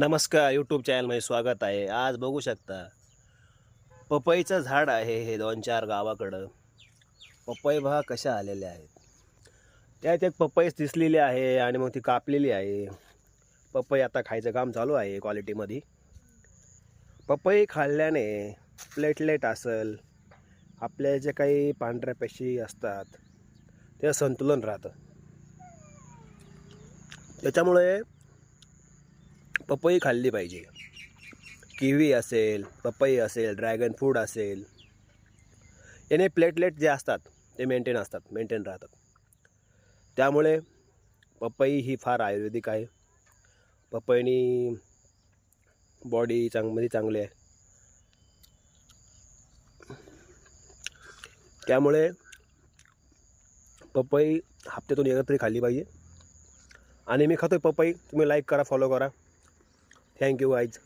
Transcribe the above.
नमस्कार, यूट्यूब चॅनलमध्ये स्वागत आहे. आज बघू शकता पपईचं झाड आहे हे 2-4 गावाकडं. पपई पहा कशा आलेल्या आहेत. त्यात एक पपईच दिसलेली आहे आणि मग ती कापलेली आहे. पपई आता खायचं काम चालू आहे क्वालिटीमध्ये. पपई खाल्ल्याने प्लेटलेट असेल, आपल्या जे काही पांढऱ्या पेशी असतात ते संतुलन राहतं. त्याच्यामुळे पपई खाल्ली पाहिजे. किवी असेल, पपई असेल, ड्रॅगन फ्रूट असेल, याने प्लेटलेट जे असतात ते मेंटेन राहतात. त्यामुळे पपई ही फार आयुर्वेदिक आहे. पपईनी बॉडी चांगली आहे. त्यामुळे पपई हप्त्यातून एकदा तरी खाल्ली पाहिजे. आणि मी खातोय पपई. तुम्ही लाईक करा, फॉलो करा. Thank you guys.